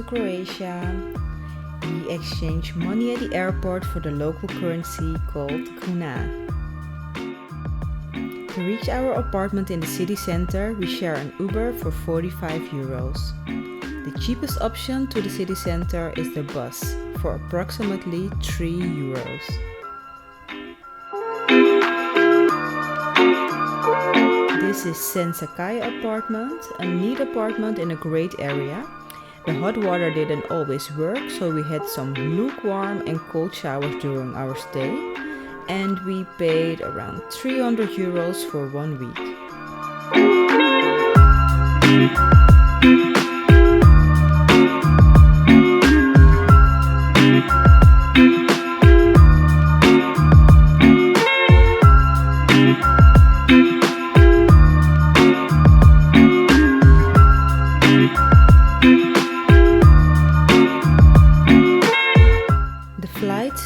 Croatia. We exchange money at the airport for the local currency called kuna. To reach our apartment in the city center, we share an Uber for 45 euros. The cheapest option to the city center is the bus for approximately 3 euros. This is Sensakai apartment, a neat apartment in a great area. The hot water didn't always work, so we had some lukewarm and cold showers during our stay, and we paid around 300 euros for 1 week.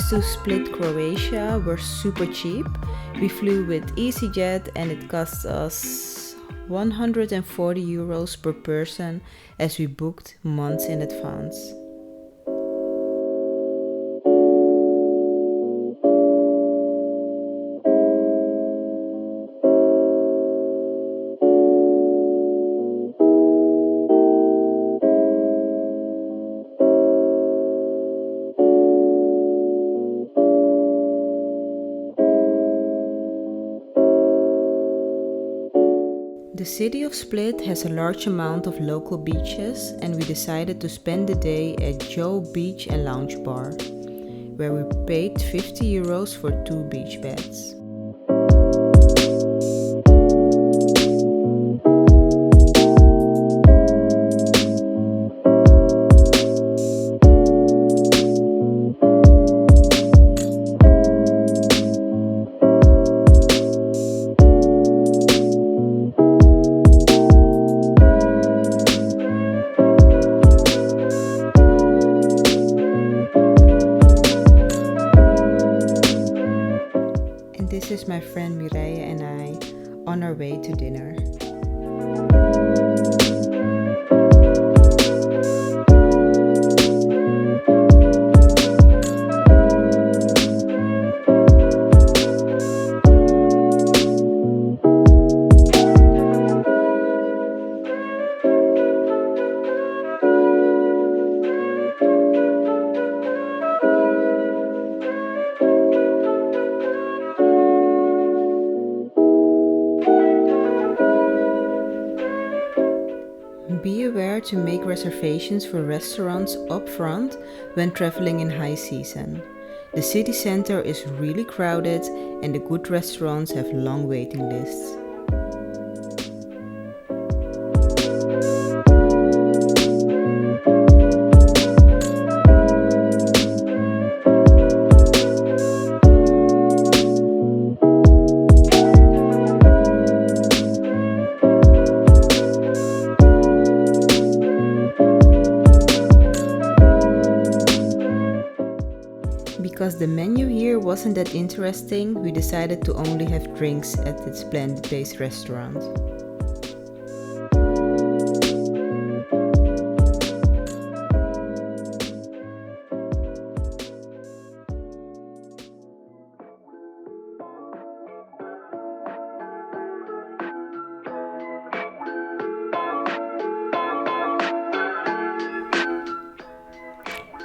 To Split, Croatia were super cheap. We flew with EasyJet and it cost us 140 euros per person as we booked months in advance. The city of Split has a large amount of local beaches, and we decided to spend the day at Joe Beach and Lounge Bar, where we paid 50 euros for 2 beach beds. This is my friend Mireille and I on our way to dinner. Be aware to make reservations for restaurants upfront when traveling in high season. The city center is really crowded and the good restaurants have long waiting lists. Because the menu here wasn't that interesting, we decided to only have drinks at this plant-based restaurant.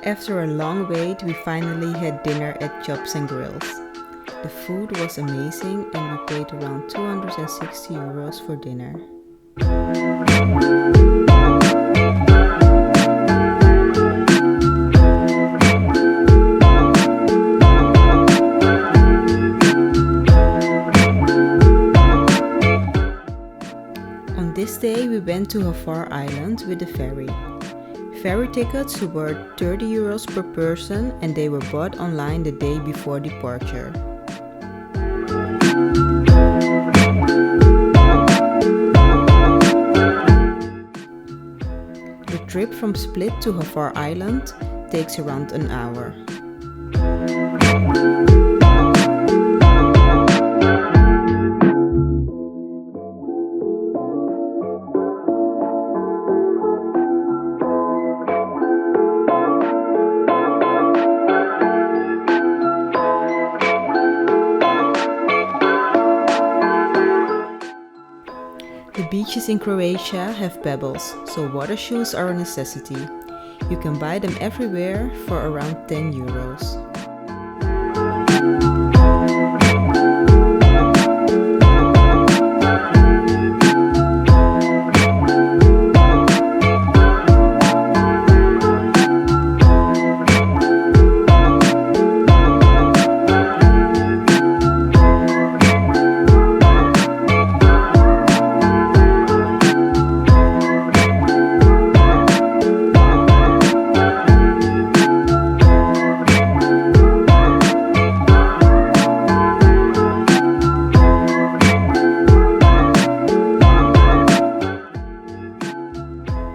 After a long wait, we finally had dinner at Chops and Grills. The food was amazing and we paid around 260 euros for dinner. On this day, we went to Hvar Island with the ferry. Ferry tickets were 30 euros per person and they were bought online the day before departure. The trip from Split to Hvar Island takes around an hour. The beaches in Croatia have pebbles, so water shoes are a necessity. You can buy them everywhere for around 10 euros.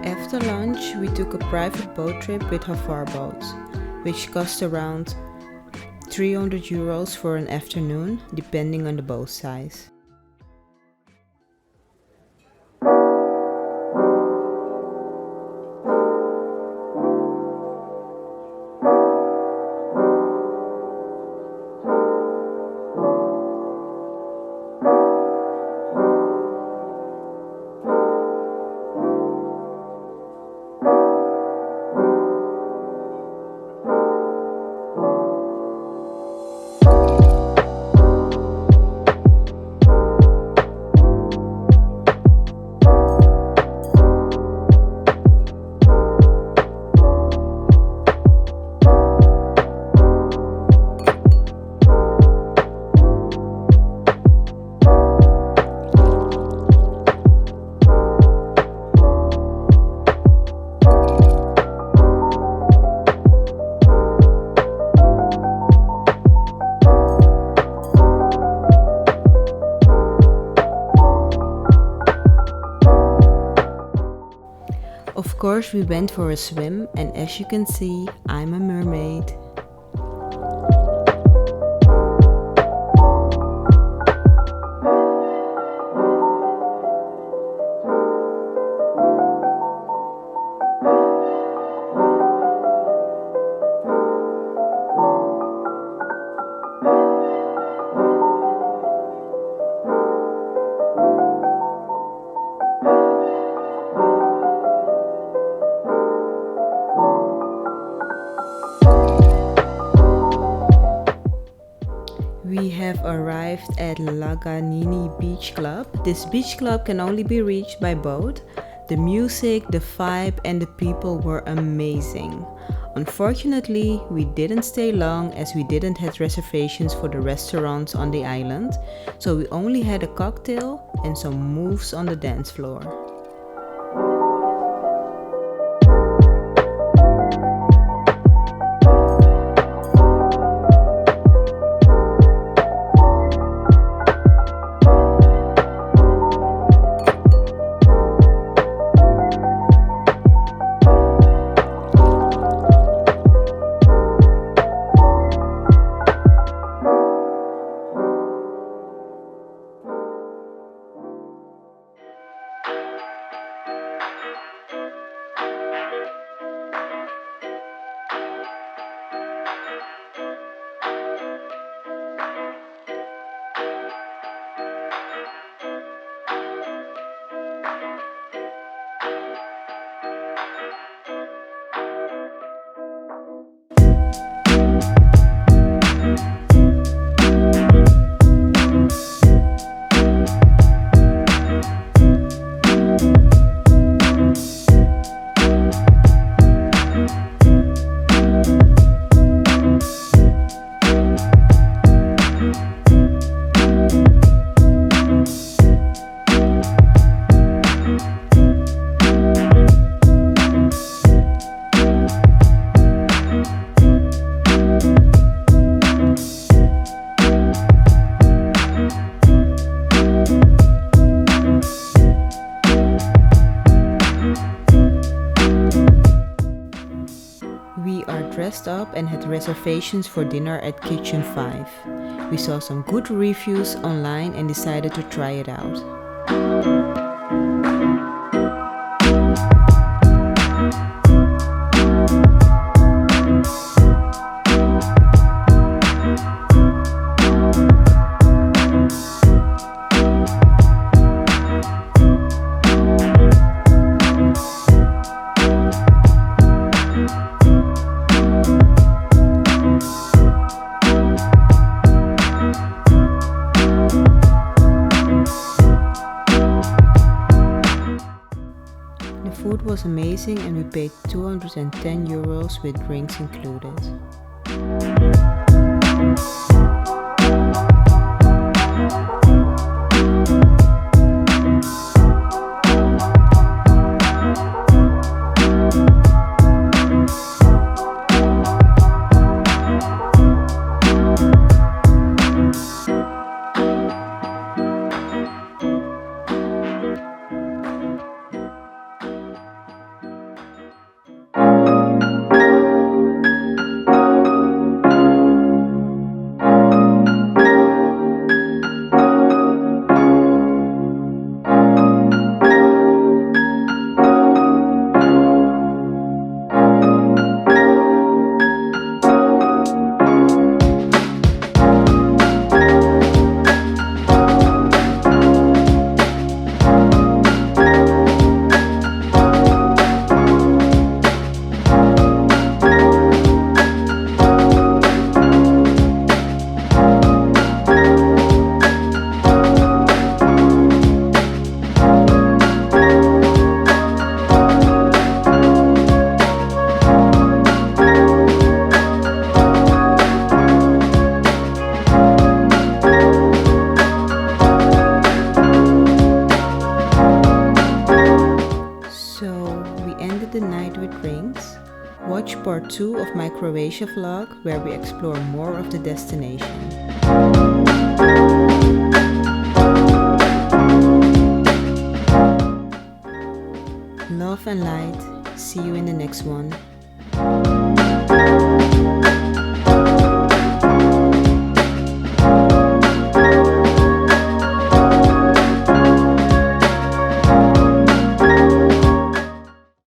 After lunch, we took a private boat trip with Hvar boat, which cost around 300 euros for an afternoon, depending on the boat size. Of course, we went for a swim, and as you can see, I'm a mermaid. We have arrived at Laganini Beach Club. This beach club can only be reached by boat. The music, the vibe and the people were amazing. Unfortunately, we didn't stay long as we didn't have reservations for the restaurants on the island, so we only had a cocktail and some moves on the dance floor. We are dressed up and had reservations for dinner at Kitchen 5. We saw some good reviews online and decided to try it out. food was amazing and we paid €210 with drinks included. The night with drinks. Watch part 2 of my Croatia vlog where we explore more of the destination. Love and light. See you in the next one.